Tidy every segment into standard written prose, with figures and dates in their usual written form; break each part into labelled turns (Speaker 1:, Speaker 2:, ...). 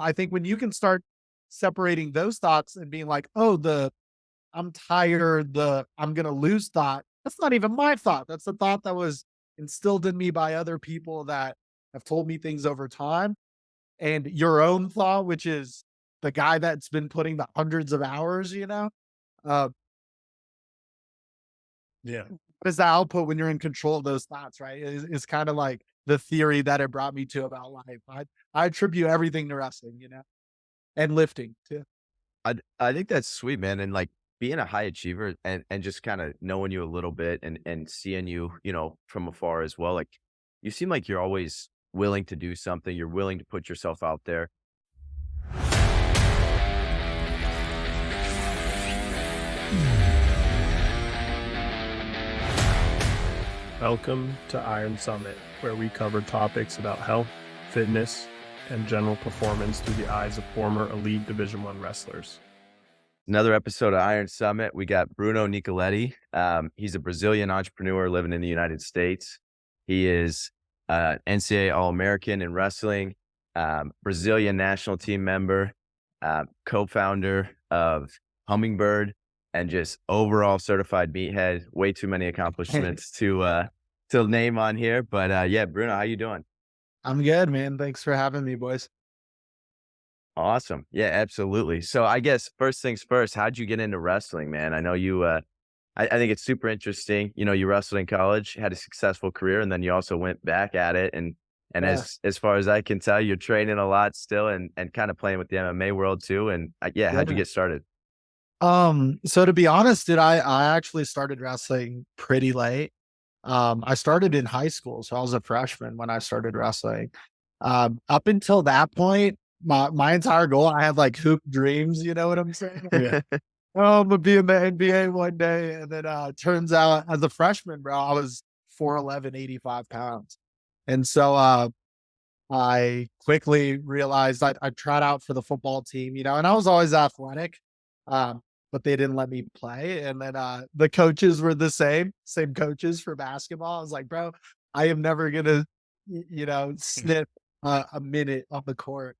Speaker 1: I think when you can start separating those thoughts and being like, oh, I'm tired, I'm going to lose thought. That's not even my thought. That's the thought that was instilled in me by other people that have told me things over time. And your own thought, which is the guy that's been putting the hundreds of hours, uh,
Speaker 2: Yeah.
Speaker 1: what is the output when you're in control of those thoughts, right? Is kind of like the theory that it brought me to about life. I attribute everything to wrestling, and lifting too.
Speaker 3: I think that's sweet, man, and, like, being a high achiever and just kinda knowing you a little bit and seeing you, from afar as well, like, you seem like you're always willing to do something, you're willing to put yourself out there.
Speaker 2: Welcome to Iron Summit, where we cover topics about health, fitness, and general performance through the eyes of former elite Division I wrestlers.
Speaker 3: Another episode of Iron Summit, we got Bruno Nicoletti. He's a Brazilian entrepreneur living in the United States. He is NCAA All-American in wrestling, Brazilian national team member, co-founder of Hummingbird, and just overall certified meathead. Way too many accomplishments to name on here. But yeah, Bruno, how you doing?
Speaker 1: I'm good, man. Thanks for having me, boys.
Speaker 3: Awesome. Yeah, absolutely. So I guess first things first, how'd you get into wrestling, man? I know you, I think it's super interesting. You wrestled in college, had a successful career, and then you also went back at it. And
Speaker 1: Yeah.
Speaker 3: as far as I can tell, you're training a lot still and kind of playing with the MMA world too. And yeah, how'd you
Speaker 1: Yeah.
Speaker 3: get started?
Speaker 1: So to be honest, dude, I actually started wrestling pretty late. I started in high school, so I was a freshman when I started wrestling. Up until that point, my entire goal, I had like hoop dreams, you know what I'm saying?
Speaker 2: Yeah.
Speaker 1: Oh, I'm gonna be in the NBA one day. And then turns out as a freshman, bro, I was 4'11", 85 pounds. And so I quickly realized I tried out for the football team, and I was always athletic. But they didn't let me play. And then the coaches were the same coaches for basketball. I was like, bro, I am never gonna, sniff a minute on the court.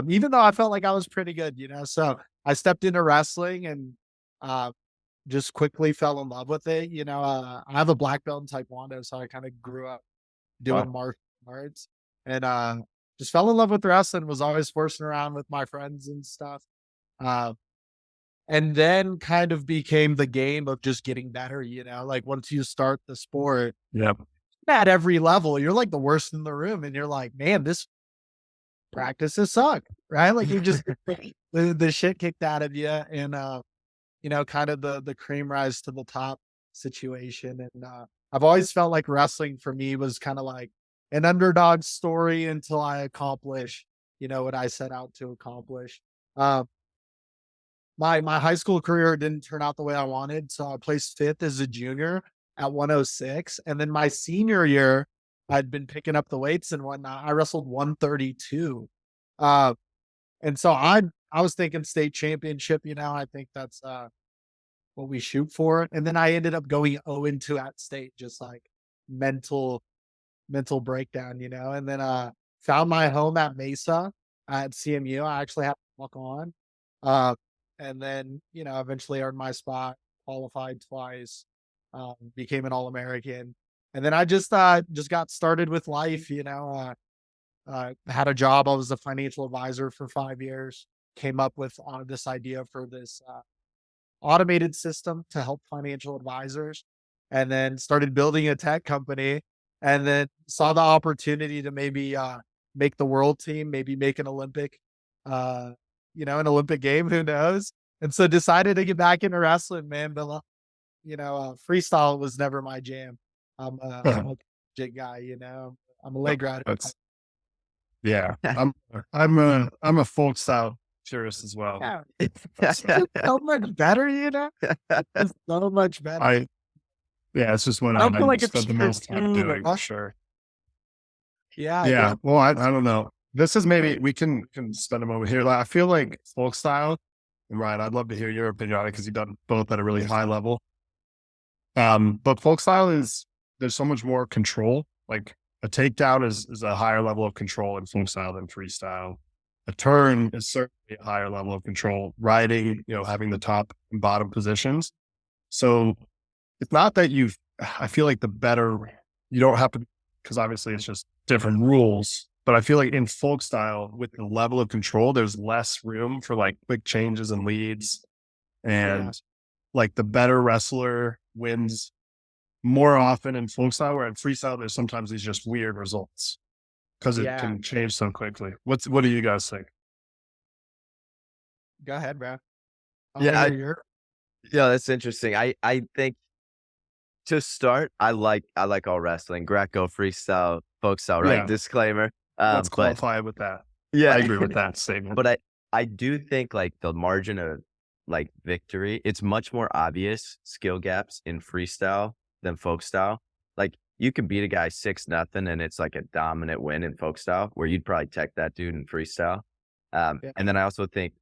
Speaker 1: Even though I felt like I was pretty good, So I stepped into wrestling and uh, just quickly fell in love with it. I have a black belt in Taekwondo, so I kind of grew up doing
Speaker 2: Wow.
Speaker 1: martial arts and just fell in love with wrestling. Was always forcing around with my friends and stuff. Uh, and then kind of became the game of just getting better, like once you start the sport
Speaker 2: Yep.
Speaker 1: at every level, you're like the worst in the room and you're like, man, this practices suck, right? Like you just the shit kicked out of you and kind of the cream rise to the top situation. And I've always felt like wrestling for me was kind of like an underdog story until I accomplish, what I set out to accomplish. Um, my high school career didn't turn out the way I wanted, so I placed 5th as a junior at 106, and then my senior year, I'd been picking up the weights and whatnot. I wrestled 132, uh, and so I was thinking state championship. I think that's what we shoot for. And then I ended up going 0-2 at state, just like mental mental breakdown. And then found my home at Mesa at CMU. I actually had to walk on. Uh, and then, eventually earned my spot, qualified twice, became an All-American. And then I just got started with life, had a job. I was a financial advisor for 5 years, came up with this idea for this automated system to help financial advisors, and then started building a tech company, and then saw the opportunity to maybe make the world team, maybe make an Olympic, uh, an Olympic game, who knows? And so decided to get back into wrestling, man. But freestyle was never my jam. I'm a jig guy, I'm a leg rider.
Speaker 2: That's yeah. I'm a folk style purist as well.
Speaker 1: Yeah,
Speaker 2: That's,
Speaker 1: it's so much better, It's so much better.
Speaker 2: it's just what
Speaker 1: I don't feel
Speaker 2: I
Speaker 1: like it's
Speaker 2: spent the most time
Speaker 1: too
Speaker 2: doing for
Speaker 1: rushed.
Speaker 2: sure.
Speaker 1: Yeah,
Speaker 2: Yeah.
Speaker 1: yeah.
Speaker 2: Well, I don't know. This is maybe we can spend a moment here. Like I feel like folk style, and Ryan, I'd love to hear your opinion on it because you've done both at a really high level. But folk style there's so much more control. Like a takedown is a higher level of control in folk style than freestyle. a turn is certainly a higher level of control. Riding, having the top and bottom positions. So it's not that I feel like you don't have to, because obviously it's just different rules. But I feel like in folk style, with the level of control, there's less room for like quick changes and leads. And like the better wrestler wins more often in folk style, where in freestyle, there's sometimes these just weird results because it can change so quickly. What do you guys think?
Speaker 1: Go ahead, bro.
Speaker 3: Yeah, that's interesting. I think to start, I like all wrestling, Greco, freestyle, folk style, right?
Speaker 2: Yeah.
Speaker 3: Disclaimer.
Speaker 2: Let's
Speaker 3: But
Speaker 2: qualify with that.
Speaker 3: yeah,
Speaker 2: I agree with that statement.
Speaker 3: but I do think like the margin of like victory, it's much more obvious skill gaps in freestyle than folk style. Like you can beat a guy 6-0 and it's like a dominant win in folk style, where you'd probably tech that dude in freestyle. And then I also think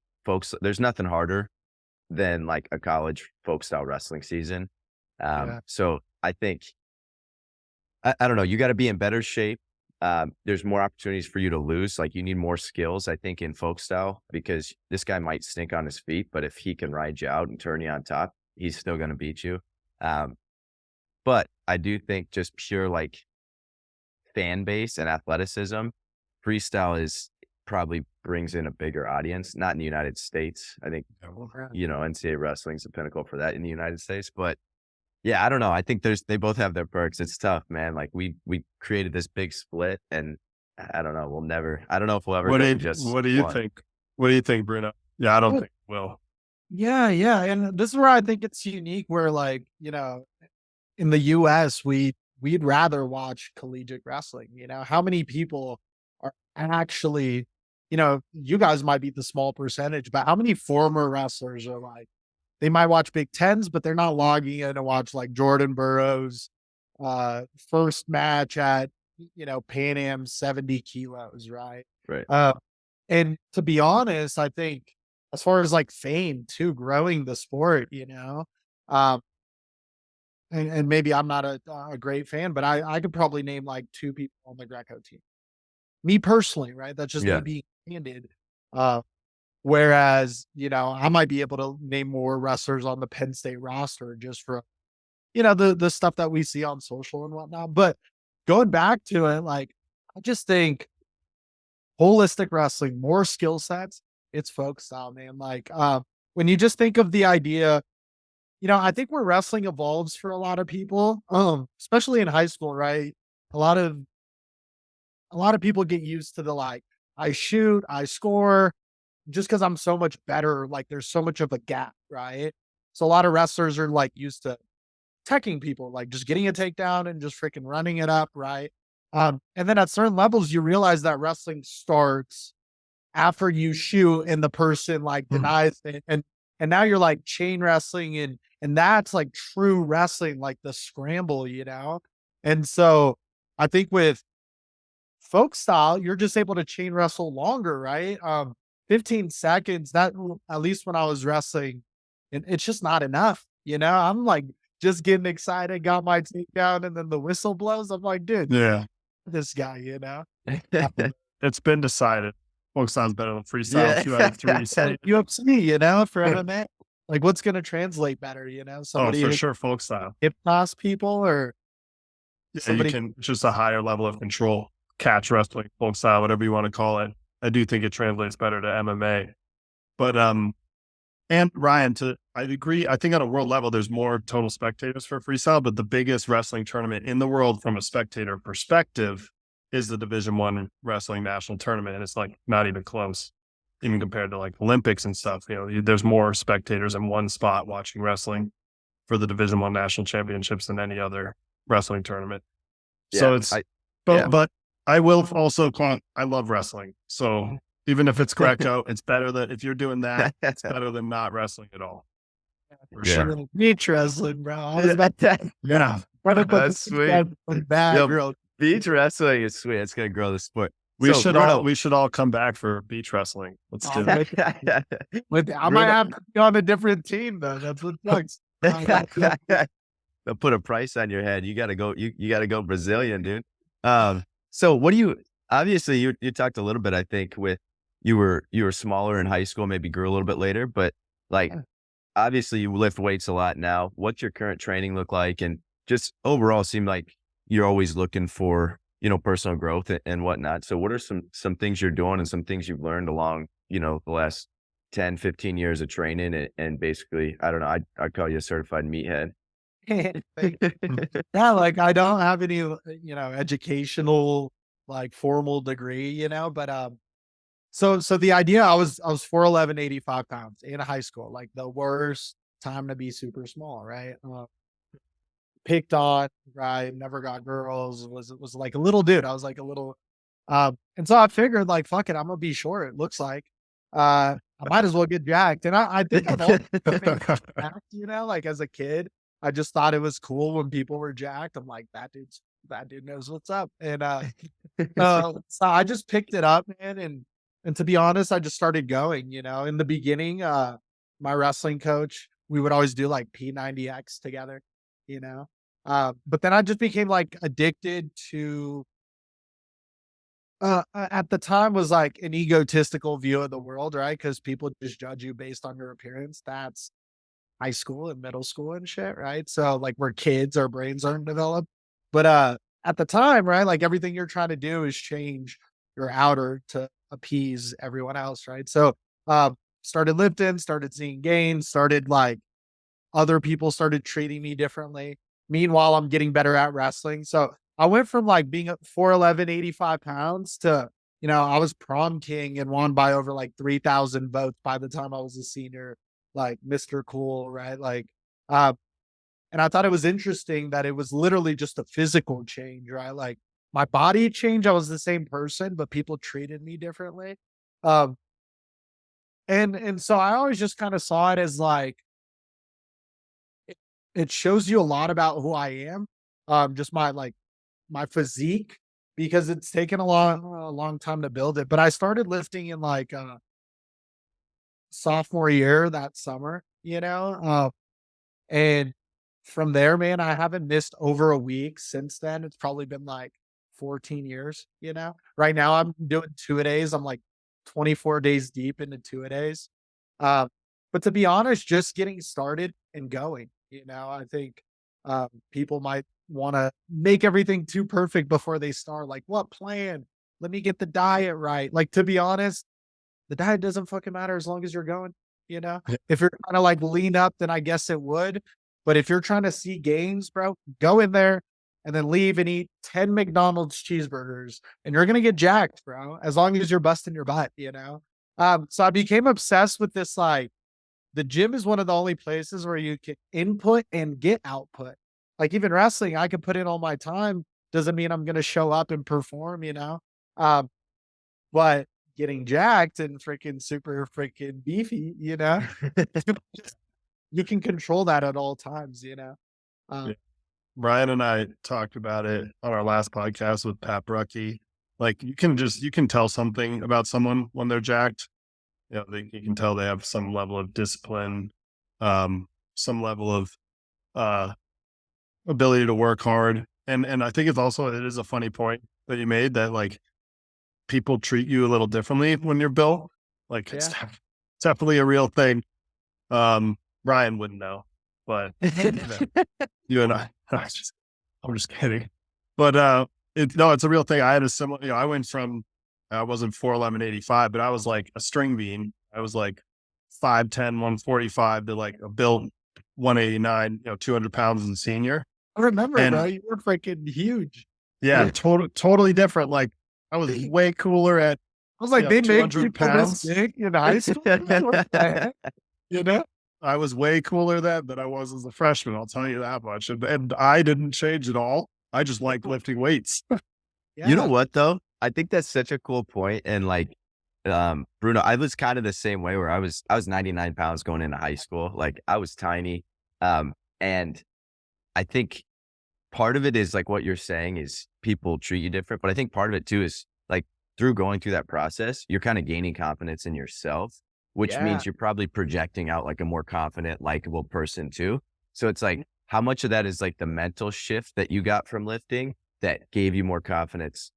Speaker 3: there's nothing harder than like a college folk style wrestling season. So I think, I don't know, you got to be in better shape. There's more opportunities for you to lose. Like you need more skills, I think, in folk style, because this guy might stink on his feet, but if he can ride you out and turn you on top, he's still going to beat you. But I do think just pure like fan base and athleticism, freestyle probably brings in a bigger audience, not in the United States. I think, NCAA wrestling is the pinnacle for that in the United States. But yeah, I don't know. I think they both have their perks. It's tough, man. Like we created this big split, and I don't know. I don't know if we'll ever
Speaker 2: What do you
Speaker 3: one.
Speaker 2: think? What do you think, Bruno? Yeah, I don't think we'll.
Speaker 1: Yeah. And this is where I think it's unique, where like, in the US, we'd rather watch collegiate wrestling. How many people are actually, you guys might be the small percentage, but how many former wrestlers are like, they might watch Big Tens, but they're not logging in to watch like Jordan Burroughs first match at, Pan Am 70 kilos, right?
Speaker 3: Right.
Speaker 1: And to be honest, I think as far as like fame too, growing the sport, um, and maybe I'm not a great fan, but I could probably name like 2 people on the Greco team. Me personally, right? That's just me being candid. Whereas, I might be able to name more wrestlers on the Penn State roster just for, the stuff that we see on social and whatnot. But going back to it, like, I just think holistic wrestling, more skill sets, it's folk style, man. Like, when you just think of the idea, I think where wrestling evolves for a lot of people, especially in high school, right? A lot of people get used to the like, I shoot, I score, just because I'm so much better. Like, there's so much of a gap, right? So a lot of wrestlers are like used to teching people, like just getting a takedown and just freaking running it up, right? And then at certain levels, you realize that wrestling starts after you shoot and the person like denies it, and now you're like chain wrestling, and that's like true wrestling, like the scramble, And so I think with folk style, you're just able to chain wrestle longer, right? 15 seconds, that at least when I was wrestling, it's just not enough. I'm like just getting excited, got my takedown, and then the whistle blows. I'm like, dude, this guy,
Speaker 2: It's been decided. Folk style's better than freestyle. 2 out of 3. So.
Speaker 1: UFC, for MMA, like what's going to translate better, somebody
Speaker 2: for sure, folk style.
Speaker 1: hip toss people, or
Speaker 2: somebody just a higher level of control, catch wrestling, folk style, whatever you want to call it. I do think it translates better to MMA. But and Ryan, I agree. I think on a world level, there's more total spectators for freestyle, but the biggest wrestling tournament in the world from a spectator perspective is the Division I wrestling national tournament. And it's like not even close, even compared to like Olympics and stuff. There's more spectators in one spot watching wrestling for the Division I national championships than any other wrestling tournament. So but I will also I love wrestling. So even if it's Greco, it's better than if you're doing that, it's better than not wrestling at all. For sure.
Speaker 1: Beach wrestling, bro. I was about that.
Speaker 2: Yeah.
Speaker 3: That's sweet.
Speaker 1: Bad,
Speaker 3: beach wrestling is sweet. It's going to grow the sport.
Speaker 2: We should all come back for beach wrestling. Let's do it.
Speaker 1: I might have to be on a different team though. That's what sucks.
Speaker 3: They'll put a price on your head. You got to go. You got to go Brazilian, dude. So what do you? Obviously, you talked a little bit, I think, with you were smaller in high school, maybe grew a little bit later, but like obviously you lift weights a lot now. What's your current training look like? And just overall seem like you're always looking for, personal growth and whatnot. So what are some things you're doing and some things you've learned along, the last 10, 15 years of training and basically, I don't know, I'd call you a certified meathead.
Speaker 1: Yeah, like I don't have any, educational, like formal degree, but so the idea I was 4'11", 85 pounds in high school, like the worst time to be super small, right? Picked on, right? Never got girls, was like a little dude. I was like a little, and so I figured like, fuck it, I'm gonna be short. It looks like, I might as well get jacked. And I think I've always been jacked, like as a kid, I just thought it was cool when people were jacked. I'm like, that dude knows what's up. And so I just picked it up, man. And to be honest, I just started going. In the beginning, my wrestling coach, we would always do like P90X together. You know, but then I just became like addicted to. At the time was like an egotistical view of the world, right? Because people just judge you based on your appearance. That's high school and middle school and shit, right? So like we're kids, our brains aren't developed. But at the time, right, like everything you're trying to do is change your outer to appease everyone else, right? So started lifting, started seeing gains, started like other people started treating me differently. Meanwhile, I'm getting better at wrestling. So I went from like being at 4'11", 85 pounds to, I was prom king and won by over like 3,000 votes by the time I was a senior, like Mr. Cool, right? Like, uh, and I thought it was interesting that it was literally just a physical change, right? Like my body changed. I was the same person, but people treated me differently. Um, and so I always just kind of saw it as like, it shows you a lot about who I am, just my physique, because it's taken a long time to build it. But I started lifting in like sophomore year that summer, and from there, man, I haven't missed over a week since then. It's probably been like 14 years, Right now I'm doing two-a-days. I'm like 24 days deep into two-a-days. Uh, but to be honest, just getting started and going, I think people might want to make everything too perfect before they start. Like, what plan? Let me get the diet right. Like, to be honest, the diet doesn't fucking matter as long as you're going, you know?
Speaker 2: Yeah.
Speaker 1: If you're trying to like lean up, then I guess it would. But if you're trying to see gains, bro, go in there and then leave and eat 10 McDonald's cheeseburgers and you're gonna get jacked, bro, as long as you're busting your butt. So I became obsessed with this, like, the gym is one of the only places where you can input and get output. Like even wrestling, I can put in all my time. Doesn't mean I'm gonna show up and perform. Um, but getting jacked and freaking super freaking beefy, you can control that at all times.
Speaker 2: Yeah.
Speaker 1: Um,
Speaker 2: Brian and I talked about it on our last podcast with Pat Brucky. Like you can tell something about someone when they're jacked. You can tell they have some level of discipline, some level of uh, ability to work hard. And I think it is a funny point that you made that like people treat you a little differently when you're built. Like
Speaker 1: yeah.
Speaker 2: it's definitely a real thing. Brian wouldn't know, but you and I'm just kidding. But it's a real thing. I had a similar, I went from, I wasn't 4'11", 85, but I was like a string bean. I was like 5'10", 145 to like a built 189, 200 pounds as a senior.
Speaker 1: I remember,
Speaker 2: And
Speaker 1: bro, you were freaking huge.
Speaker 2: yeah, totally different. Like I was way cooler at,
Speaker 1: I was like, they make
Speaker 2: 200
Speaker 1: people this
Speaker 2: pounds.
Speaker 1: big in high school. What the heck? You know?
Speaker 2: I was way cooler then than I was as a freshman. I'll tell you that much. And I didn't change at all. I just like lifting weights.
Speaker 3: You know
Speaker 1: Yeah.
Speaker 3: what though? I think that's such a cool point. And like, Bruno, I was kind of the same way where I was 99 pounds going into high school. Like I was tiny. And I think part of it is like what you're saying is people treat you different. But I think part of it too is like through going through that process, you're kind of gaining confidence in yourself, which
Speaker 1: Yeah.
Speaker 3: means you're probably projecting out like a more confident, likable person too. So it's like, how much of that is like the mental shift that you got from lifting that gave you more confidence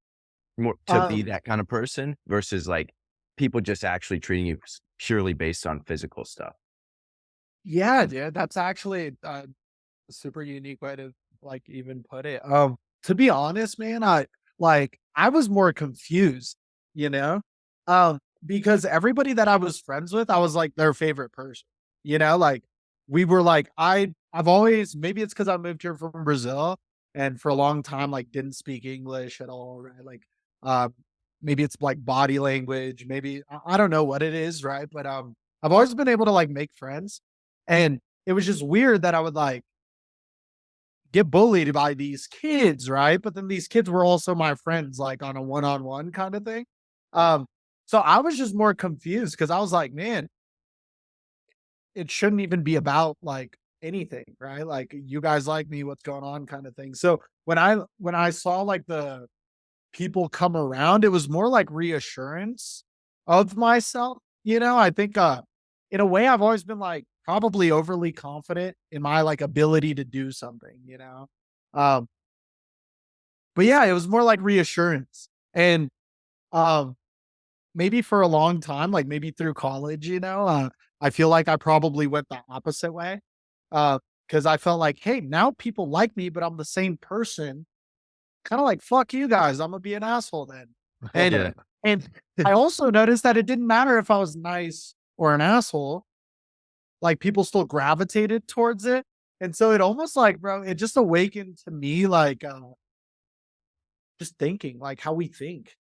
Speaker 3: more to be that kind of person versus like people just actually treating you purely based on physical stuff?
Speaker 1: Yeah, dude, that's actually a super unique way to like even put it. To be honest, man, I was more confused, you know, because everybody that I was friends with, I was like their favorite person, like we were like I've always, maybe it's because I moved here from Brazil and for a long time like didn't speak English at all, right? Like, um, maybe it's like body language, maybe I don't know what it is, right? But I've always been able to like make friends, and it was just weird that I would like get bullied by these kids, right? But then these kids were also my friends, like on a one-on-one kind of thing. Um, so I was just more confused because I was like, man, it shouldn't even be about like anything, right? Like you guys like me, what's going on, kind of thing. So when I saw like the people come around, it was more like reassurance of myself. I think in a way I've always been like probably overly confident in my like ability to do something. Um, but yeah, it was more like reassurance. And um maybe for a long time, like maybe through college, I feel like I probably went the opposite way. Because I felt like, hey, now people like me, but I'm the same person. Kind of like, fuck you guys, I'm gonna be an asshole then. And
Speaker 3: Yeah.
Speaker 1: and I also noticed that it didn't matter if I was nice or an asshole, like people still gravitated towards it. And so it almost like, bro, it just awakened to me like just thinking, like how we think.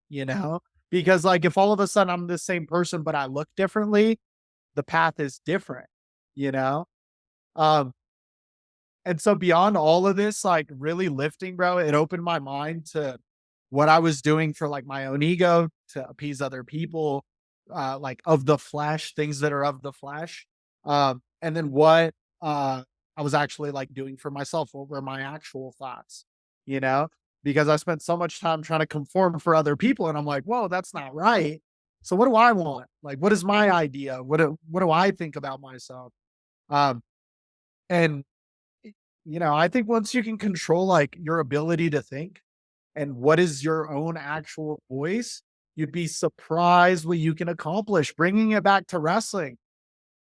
Speaker 1: Because like if all of a sudden I'm the same person but I look differently, the path is different, you know? Um And so beyond all of this, like really lifting, bro, it opened my mind to what I was doing for like my own ego to appease other people, like of the flesh, things that are of the flesh. And then what I was actually like doing for myself. What were my actual thoughts, you know? Because I spent so much time trying to conform for other people. And I'm like, whoa, that's not right. So what do I want? Like, what is my idea? What do I think about myself? Um, and I think once you can control like your ability to think and what is your own actual voice, you'd be surprised what you can accomplish. Bringing it back to wrestling,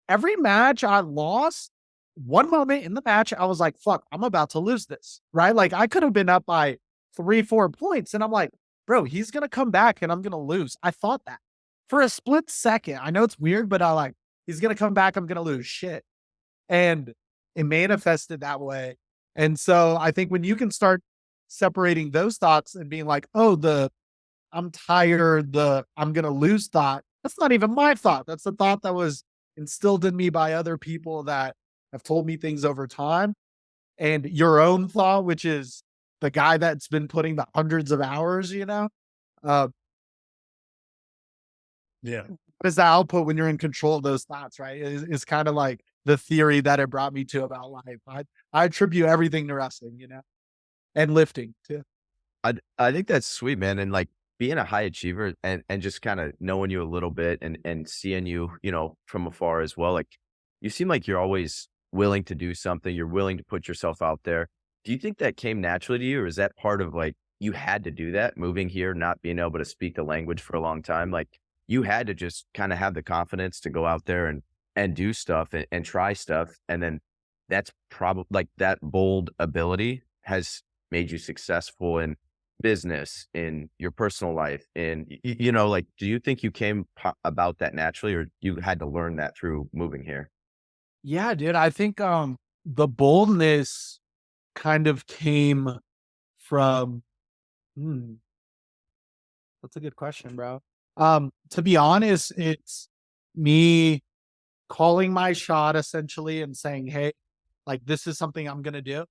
Speaker 1: every match I lost, one moment in the match, I was like, fuck, I'm about to lose this, right? Like I could have been up by 3, 4 points. And I'm like, bro, he's going to come back and I'm going to lose. I thought that for a split second. I know it's weird, but I like, he's going to come back. I'm going to lose shit. And it manifested that way. And so I think when you can start separating those thoughts and being like, oh, the I'm tired, the I'm gonna lose thought, that's not even my thought. That's the thought that was instilled in me by other people that have told me things over time. And your own thought, which is the guy that's been putting the hundreds of hours, uh,
Speaker 2: Yeah.
Speaker 1: what is the output when you're in control of those thoughts, right? Is kind of like the theory that it brought me to about life. I attribute everything to wrestling, and lifting too.
Speaker 3: I think that's sweet, man. And like being a high achiever and just kind of knowing you a little bit and seeing you, from afar as well. Like you seem like you're always willing to do something. You're willing to put yourself out there. Do you think that came naturally to you, or is that part of like you had to do that moving here, not being able to speak the language for a long time? Like you had to just kind of have the confidence to go out there and do stuff and try stuff. And then that's probably like that bold ability has made you successful in business, in your personal life, in like, do you think you came about that naturally, or you had to learn that through moving here?
Speaker 1: Yeah, dude. I think the boldness kind of came from hmm, that's a good question, bro. To be honest, it's me calling my shot essentially and saying, hey, like this is something I'm gonna do,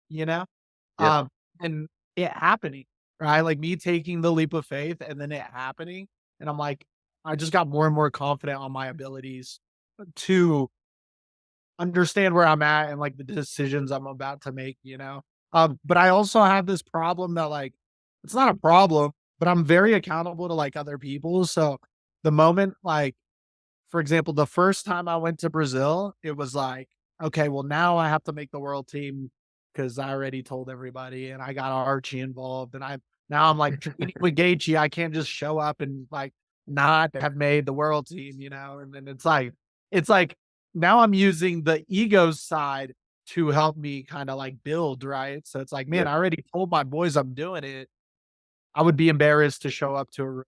Speaker 1: you know?
Speaker 3: Yep.
Speaker 1: Um, and it happening, right? Like me taking the leap of faith and then it happening. And I'm like, I just got more and more confident on my abilities to understand where I'm at and like the decisions I'm about to make. But I also have this problem that like it's not a problem, but I'm very accountable to like other people. So the moment like for example, the first time I went to Brazil, it was like, okay, well, now I have to make the world team because I already told everybody and I got Archie involved. And I'm like training with Gaethje. I can't just show up and like not have made the world team, and then it's like now I'm using the ego side to help me kind of like build, right? So it's like, man,
Speaker 3: Yeah.
Speaker 1: I already told my boys I'm doing it. I would be embarrassed to show up to a room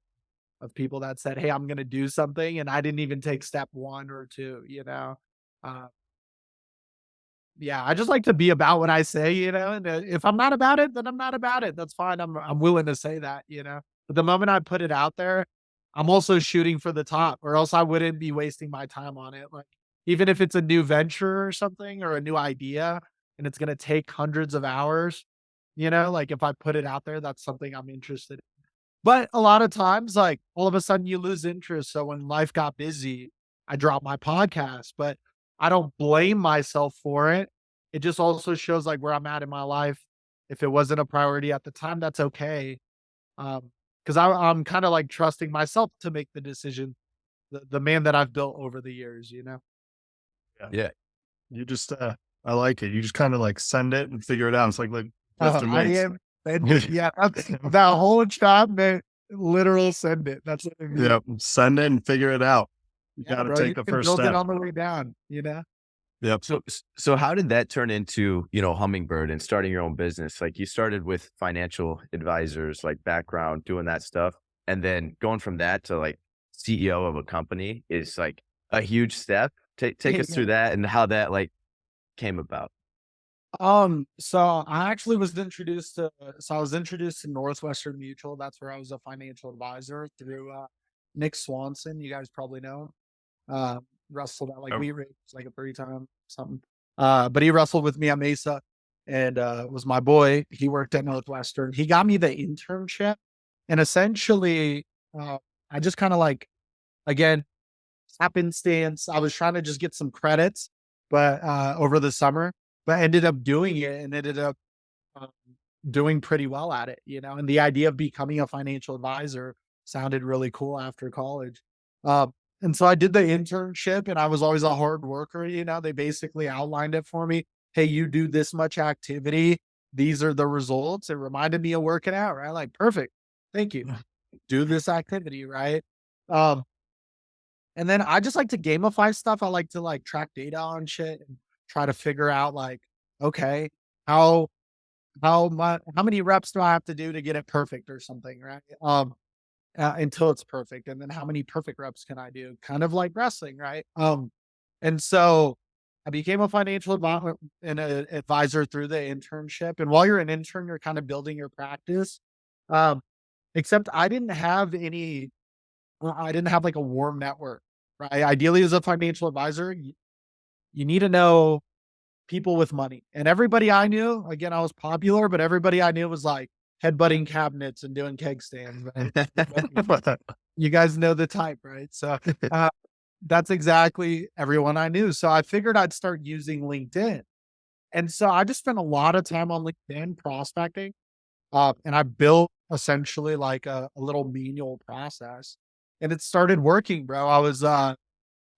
Speaker 1: of people that said, "Hey, I'm gonna do something," and I didn't even take step 1 or 2, Uh, yeah, I just like to be about what I say, and if I'm not about it, then I'm not about it. That's fine. I'm willing to say that. But the moment I put it out there, I'm also shooting for the top, or else I wouldn't be wasting my time on it. Like, even if it's a new venture or something or a new idea and it's gonna take hundreds of hours, like if I put it out there, that's something I'm interested in. But a lot of times, like, all of a sudden you lose interest. So when life got busy, I dropped my podcast, but I don't blame myself for it. It just also shows like where I'm at in my life. If it wasn't a priority at the time, that's okay. Because I'm kind of like trusting myself to make the decision, the man that I've built over the years.
Speaker 2: Yeah.
Speaker 3: Yeah.
Speaker 2: You just, I like it. You just kind of like send it and figure it out. It's like lifting
Speaker 1: I
Speaker 2: weights.
Speaker 1: am, and yeah, that's that whole job, man. Literal send it. That's what I mean.
Speaker 2: Yep. Send it and figure it out. You
Speaker 1: Yeah,
Speaker 2: got to
Speaker 1: bro. You
Speaker 2: take the
Speaker 1: can
Speaker 2: first
Speaker 1: build it
Speaker 2: step.
Speaker 1: on the way down.
Speaker 2: Yep.
Speaker 3: So how did that turn into, Hummingbird and starting your own business? Like you started with financial advisors, like background, doing that stuff. And then going from that to like CEO of a company is like a huge step. Take us through that and how that like came about.
Speaker 1: So I actually was introduced to so I was introduced to Northwestern Mutual. That's where I was a financial advisor through Nick Swanson. You guys probably know him. Wrestled at like
Speaker 2: Oh,
Speaker 1: we race like a 3 time something. But he wrestled with me at Mesa and was my boy. He worked at Northwestern. He got me the internship and essentially I just kind of like again happenstance. I was trying to just get some credits, but over the summer, but I ended up doing it and ended up um, doing pretty well at it. And the idea of becoming a financial advisor sounded really cool after college. And so I did the internship and I was always a hard worker. They basically outlined it for me. Hey, you do this much activity. These are the results. It reminded me of working out, right? Like, perfect. Thank you. Do this activity, right? Um, and then I just like to gamify stuff. I like to like track data on shit and try to figure out like, okay, how how many reps do I have to do to get it perfect or something, right? Until it's perfect, and then how many perfect reps can I do? Kind of like wrestling, right? And so I became a financial advisor and an advisor through the internship. And while you're an intern, you're kind of building your practice. Um, except I didn't have like a warm network, right? Ideally, as a financial advisor, you need to know people with money. And everybody I knew, again, I was popular, but everybody I knew was like headbutting cabinets and doing keg stands. Right? You guys know the type, right? So uh, that's exactly everyone I knew. So I figured I'd start using LinkedIn. And so I just spent a lot of time on LinkedIn prospecting. And I built essentially like a little manual process. And it started working, bro. I was a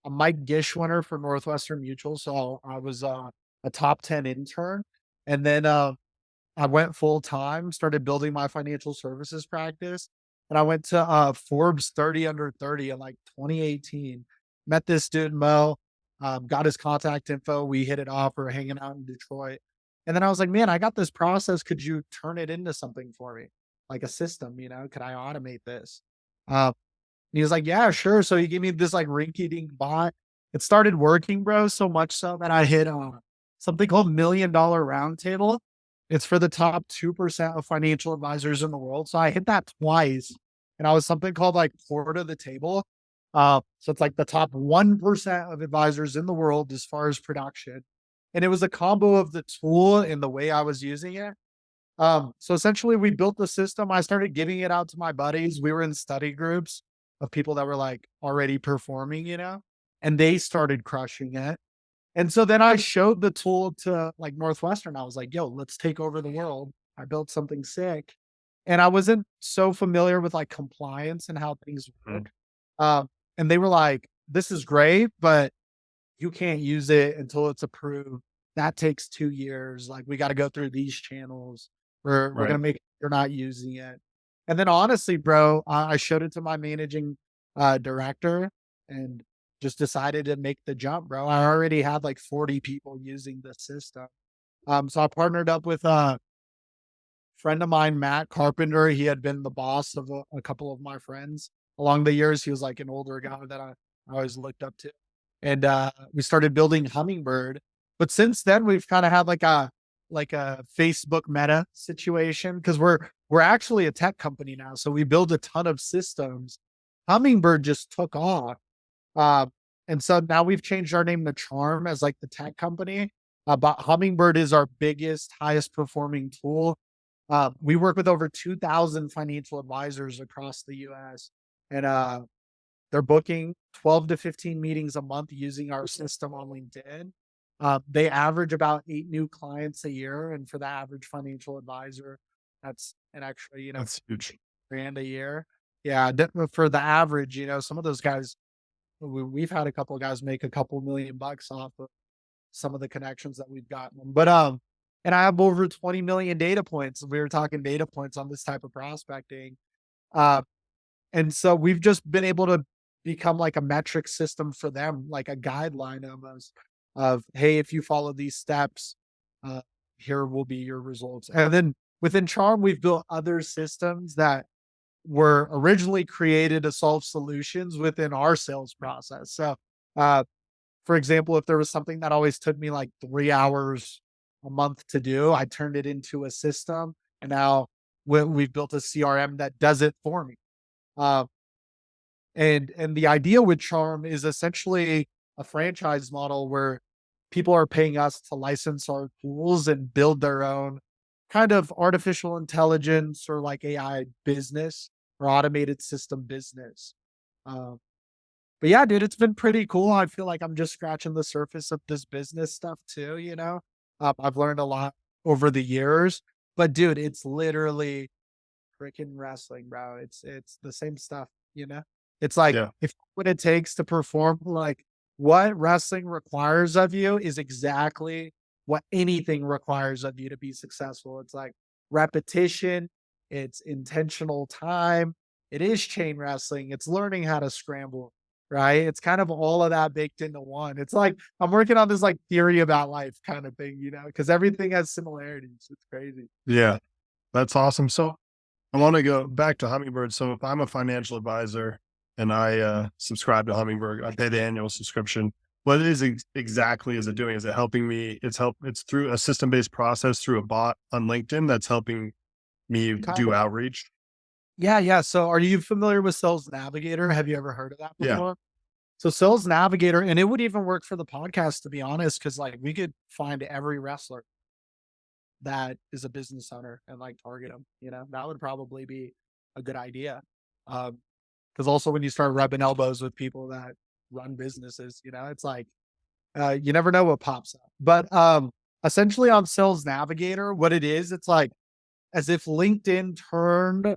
Speaker 1: Mike Gish winner for Northwestern Mutual. So I was a top 10 intern. And then I went full time, started building my financial services practice. And I went to Forbes 30 under 30 in like 2018. Met this dude, Mo, got his contact info. We hit it off. We're hanging out in Detroit. And then I was like, man, I got this process. Could you turn it into something for me? Like a system, could I automate this? Um, and he was like, "Yeah, sure." So he gave me this like rinky dink bot. It started working, bro, so much so that I hit something called $1 million roundtable. It's for the top 2% of financial advisors in the world. So I hit that twice. And I was something called like core to the table. So it's like the top 1% of advisors in the world as far as production. And it was a combo of the tool and the way I was using it. So essentially we built the system. I started giving it out to my buddies. We were in study groups of people that were like already performing, and they started crushing it. And so then I showed the tool to like Northwestern. I was like, yo, let's take over the world. I built something sick. And I wasn't so familiar with like compliance and how things
Speaker 2: mm,
Speaker 1: work. And they were like, this is great, but you can't use it until it's approved. That takes 2 years. Like we got to go through these channels. We're
Speaker 2: right.
Speaker 1: gonna make you're not using it. And then honestly, bro, I showed it to my managing director and just decided to make the jump, bro. I already had like 40 people using the system. So I partnered up with a friend of mine, Matt Carpenter. He had been the boss of a couple of my friends along the years. He was like an older guy that I always looked up to. And we started building Hummingbird. But since then, we've kind of had like a Facebook Meta situation because we're actually a tech company now. So we build a ton of systems. Hummingbird just took off. Uh, and so now we've changed our name to Charm as like the tech company. But Hummingbird is our biggest, highest performing tool. We work with over 2,000 financial advisors across the US, and they're booking 12 to 15 meetings a month using our system on LinkedIn. They average about 8 new clients a year. And for the average financial advisor, that's an extra,
Speaker 2: That's huge.
Speaker 1: grand a year. Yeah. For the average, some of those guys, we've had a couple of guys make a couple $1,000,000 off of some of the connections that we've gotten. But and I have over 20 million data points. We were talking data points on this type of prospecting. Uh, and so we've just been able to become like a metric system for them, like a guideline almost of, hey, if you follow these steps, uh, here will be your results. And then within Charm, we've built other systems that were originally created to solve solutions within our sales process. So, for example, if there was something that always took me like 3 hours a month to do, I turned it into a system. And now we've built a CRM that does it for me. Uh, and the idea with Charm is essentially a franchise model where people are paying us to license our tools and build their own kind of artificial intelligence or like AI business or automated system business. Um, but yeah, dude, it's been pretty cool. I feel like I'm just scratching the surface of this business stuff too. I've learned a lot over the years, but dude, it's literally freaking wrestling, bro. It's the same stuff. It's like
Speaker 2: Yeah.
Speaker 1: if what it takes to perform, like what wrestling requires of you is exactly what anything requires of you to be successful. It's like repetition, it's intentional time, it is chain wrestling, it's learning how to scramble, right? It's kind of all of that baked into one. It's like I'm working on this like theory about life kind of thing, because everything has similarities. It's crazy.
Speaker 2: Yeah. That's awesome. So I want to go back to Hummingbird. So if I'm a financial advisor and I subscribe to Hummingbird, I pay the annual subscription. What exactly is it doing? Is it helping me? It's through a system-based process through a bot on LinkedIn that's helping me
Speaker 1: Kind
Speaker 2: do
Speaker 1: of.
Speaker 2: outreach.
Speaker 1: Yeah, yeah. So are you familiar with Sales Navigator? Have you ever heard of that
Speaker 2: Yeah.
Speaker 1: before? So Sales Navigator, and it would even work for the podcast, to be honest, because like we could find every wrestler that is a business owner and like target them. That would probably be a good idea. Because also when you start rubbing elbows with people that run businesses, it's like you never know what pops up. But essentially on Sales Navigator, what it is, it's like as if LinkedIn turned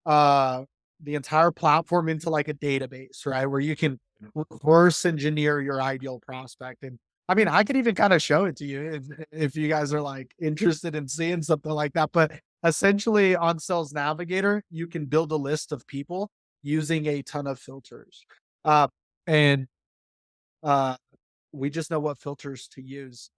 Speaker 1: uh the entire platform into like a database, right? Where you can reverse engineer your ideal prospect. And I mean, I could even kind of show it to you if you guys are like interested in seeing something like that. But essentially on Sales Navigator, you can build a list of people using a ton of filters. And uh we just know what filters to use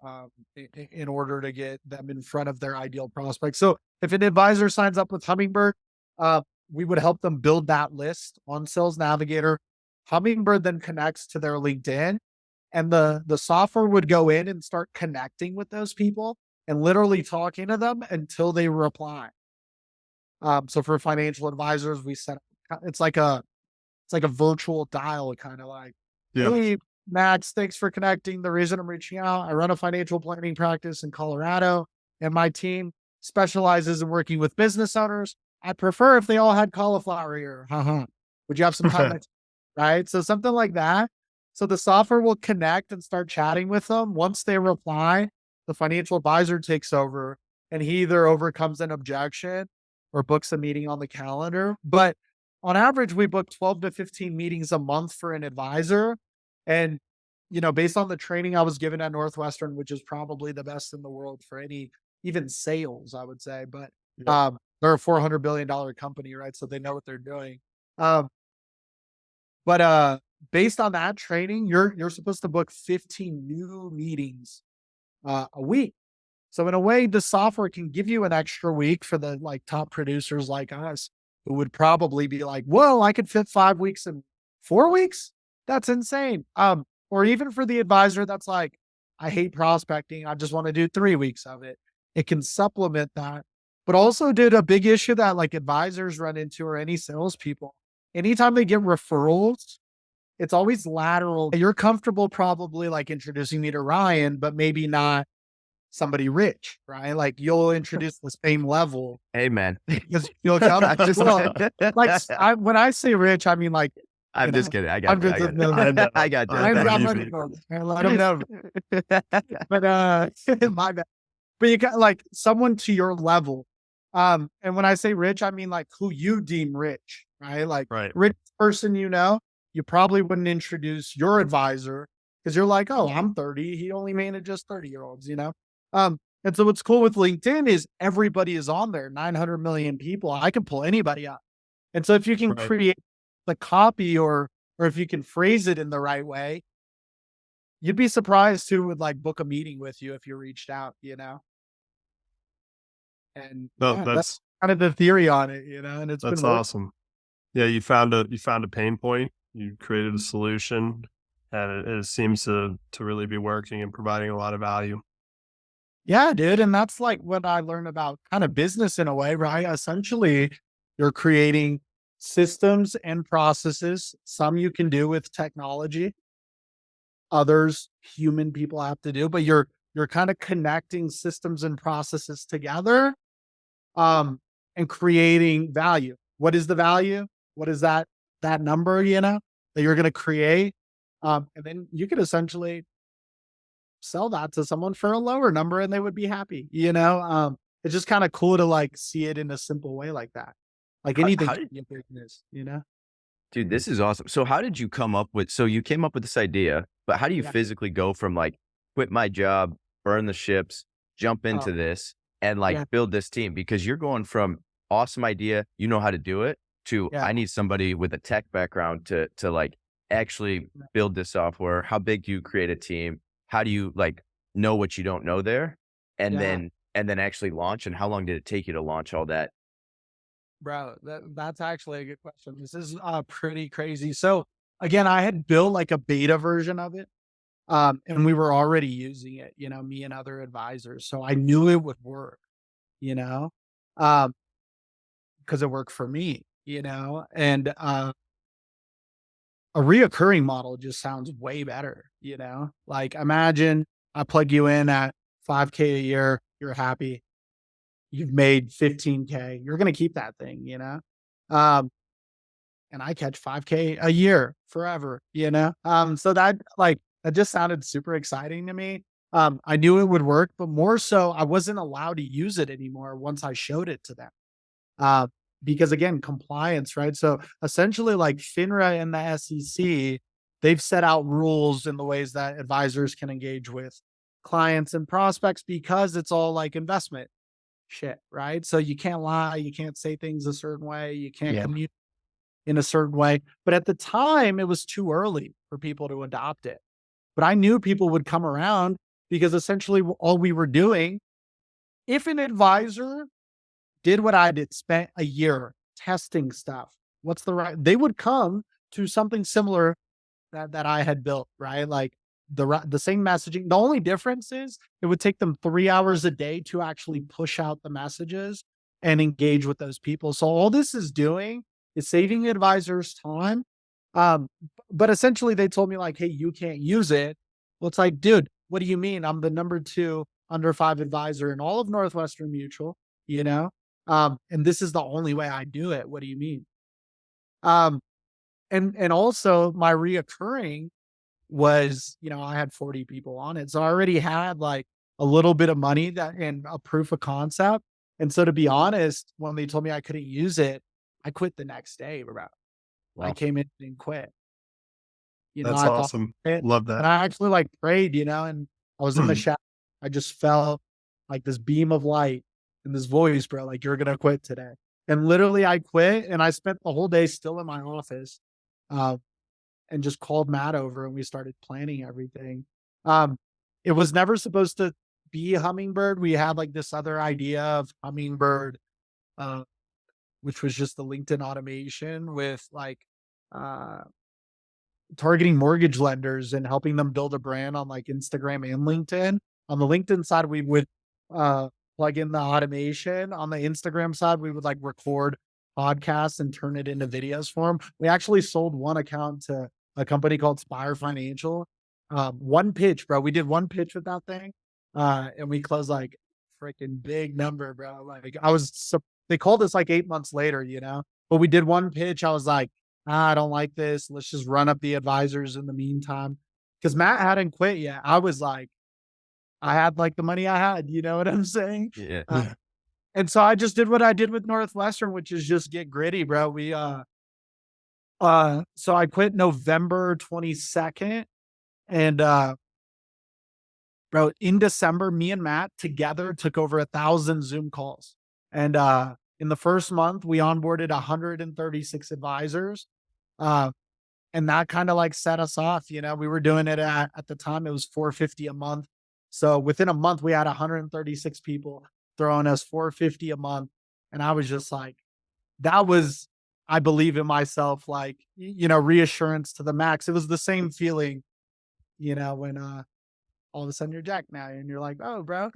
Speaker 1: in order to get them in front of their ideal prospect. So if an advisor signs up with Hummingbird, uh, we would help them build that list on Sales Navigator. Hummingbird then connects to their LinkedIn, and the software would go in and start connecting with those people and literally talking to them until they reply. So for financial advisors, we set up, it's like a virtual dial, kind of like,
Speaker 2: Yeah.
Speaker 1: hey, Max, thanks for connecting. The reason I'm reaching out, I run a financial planning practice in Colorado, and my team specializes in working with business owners. I prefer if they all had cauliflower ear. Would you have some time next? Right. So something like that. So the software will connect and start chatting with them. Once they reply, the financial advisor takes over and he either overcomes an objection or books a meeting on the calendar. But on average, we book 12 to 15 meetings a month for an advisor. And, based on the training I was given at Northwestern, which is probably the best in the world for any, even sales, I would say, but
Speaker 2: Yep.
Speaker 1: they're a $400 billion company, right? So they know what they're doing. Um, But based on that training, you're supposed to book 15 new meetings a week. So in a way, the software can give you an extra week for the like top producers like us who would probably be like, whoa, I could fit 5 weeks in 4 weeks. That's insane. Or even for the advisor that's like, I hate prospecting. I just want to do 3 weeks of it. It can supplement that. But also, dude, a big issue that like advisors run into or any salespeople, anytime they get referrals, it's always lateral. You're comfortable probably like introducing me to Ryan, but maybe not somebody rich, right? Like you'll introduce the same level
Speaker 3: Hey, man.
Speaker 1: because you'll come.
Speaker 3: I just,
Speaker 1: Well, when I say rich, I mean like
Speaker 3: I'm just kidding. I got you. I
Speaker 1: hundreds of
Speaker 3: got you.
Speaker 1: millions.
Speaker 3: I got you.
Speaker 2: I know.
Speaker 1: I'm
Speaker 2: Easy.
Speaker 1: let them know. But my bad. But you got like someone to your level. And when I say rich, I mean like who you deem rich, right? Like
Speaker 2: Right.
Speaker 1: rich person, you probably wouldn't introduce your advisor because you're like, oh, I'm 30. He only manages 30-year-olds. And so what's cool with LinkedIn is everybody is on there, 900 million people. I can pull anybody up. And so if you can
Speaker 2: Right.
Speaker 1: create the copy or if you can phrase it in the right way, you'd be surprised who would like book a meeting with you if you reached out. And
Speaker 2: No,
Speaker 1: yeah, that's
Speaker 2: that's
Speaker 1: kind of the theory on it, and it's been
Speaker 2: that's
Speaker 1: working.
Speaker 2: awesome. Yeah, you found a pain point, you created a solution, and it seems to really be working and providing a lot of value.
Speaker 1: Yeah, dude. And that's like what I learned about kind of business in a way, right? Essentially, you're creating systems and processes. Some you can do with technology, others human people have to do, but you're kind of connecting systems and processes together um and creating value. What is the value? What is that number, that you're going to create? And then you could essentially sell that to someone for a lower number and they would be happy. It's just kind of cool to like see it in a simple way like that. Like anything
Speaker 3: How
Speaker 1: can
Speaker 3: did,
Speaker 1: be a business.
Speaker 3: dude, this is awesome. So how did you come up with, so you came up with this idea, but how do you
Speaker 1: Yeah.
Speaker 3: physically go from like quit my job, burn the ships, jump
Speaker 1: Oh,
Speaker 3: into this and like
Speaker 1: yeah.
Speaker 3: build this team? Because you're going from awesome idea, you know how to do it, to
Speaker 1: Yeah.
Speaker 3: I need somebody with a tech background to like actually build this software. How big do you create a team? How do you like know what you don't know there? And
Speaker 1: Yeah.
Speaker 3: then actually launch? And how long did it take you to launch all that?
Speaker 1: Bro, that's actually a good question. This is pretty crazy. So again, I had built like a beta version of it. And we were already using it, me and other advisors. So I knew it would work, you know, um, because it worked for me. And a reoccurring model just sounds way better. Like imagine I plug you in at 5K a year, you're happy, you've made 15K, you're gonna keep that thing. Um, and I catch 5K a year forever. So that just sounded super exciting to me. I knew it would work, but more so I wasn't allowed to use it anymore once I showed it to them. Uh, because again, compliance, right? So essentially, like FINRA and the SEC, they've set out rules in the ways that advisors can engage with clients and prospects because it's all like investment shit, right? So you can't lie, you can't say things a certain way, you can't
Speaker 2: Yeah.
Speaker 1: communicate in a certain way. But at the time, it was too early for people to adopt it. But I knew people would come around because essentially all we were doing, if an advisor did what I did, spent a year testing stuff. They would come to something similar that I had built, right? Like the same messaging. The only difference is it would take them 3 hours a day to actually push out the messages and engage with those people. So all this is doing is saving advisors time. Um, but essentially they told me like, hey, you can't use it. Well, it's like, dude, what do you mean? I'm the number 2 under 5 advisor in all of Northwestern Mutual, you know? And this is the only way I do it. What do you mean? Um, and also my reoccurring was, I had 40 people on it. So I already had like a little bit of money that and a proof of concept. And so to be honest, when they told me I couldn't use it, I quit the next day, bro. I
Speaker 3: Wow.
Speaker 1: came in and quit.
Speaker 2: That's
Speaker 1: I thought
Speaker 2: awesome.
Speaker 1: it,
Speaker 2: Love
Speaker 1: and
Speaker 2: that.
Speaker 1: I actually like prayed, and I was in the shower. I just felt like this beam of light in this voice, bro, like you're gonna quit today. And literally I quit and I spent the whole day still in my office. and just called Matt over and we started planning everything. Um, it was never supposed to be Hummingbird. We had like this other idea of Hummingbird, uh, which was just the LinkedIn automation with like uh, targeting mortgage lenders and helping them build a brand on like Instagram and LinkedIn. On the LinkedIn side, we would uh, plug in the automation. On the Instagram side, we would like record podcasts and turn it into videos for them. We actually sold one account to a company called Spire Financial. One pitch, bro. We did one pitch with that thing, and we closed like freaking big number, bro. Like they called us like 8 months later, but we did one pitch. I was like, I don't like this. Let's just run up the advisors in the meantime. Because Matt hadn't quit yet. I was like, I had like the money I had, you know what I'm saying?
Speaker 3: Yeah.
Speaker 1: And so I just did what I did with Northwestern, which is just get gritty, bro. So I quit November 22nd. And bro, in December, me and Matt together took over 1,000 Zoom calls. And in the first month, we onboarded 136 advisors. Uh, and that kind of like set us off. We were doing it at the time, it was 450 a month. So within a month, we had 136 people throwing us 450 a month. And I was just like, that was, I believe in myself, like, reassurance to the max. It was the same feeling, when all of a sudden you're Jack now and you're like, oh, bro,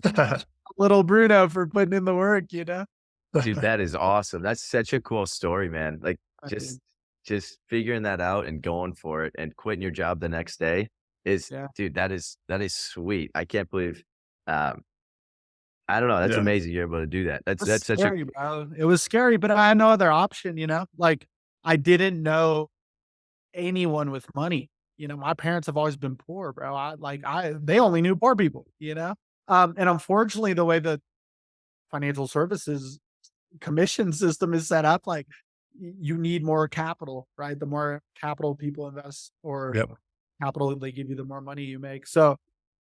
Speaker 1: little Bruno for putting in the work.
Speaker 3: Dude, that is awesome. That's such a cool story, man. Like
Speaker 1: I
Speaker 3: just
Speaker 1: mean,
Speaker 3: just figuring that out and going for it and quitting your job the next day is,
Speaker 1: yeah.
Speaker 3: dude, that is sweet. I can't believe, um, I don't know. That's
Speaker 2: Yeah.
Speaker 3: amazing you're able to do that.
Speaker 1: It was
Speaker 3: That's such a,
Speaker 1: scary, bro. It was scary, but I had no other option. Like I didn't know anyone with money. My parents have always been poor, bro. They only knew poor people. And unfortunately, the way the financial services commission system is set up, like you need more capital, right? The more capital people invest or
Speaker 2: Yep.
Speaker 1: capital they give you, the more money you make. So,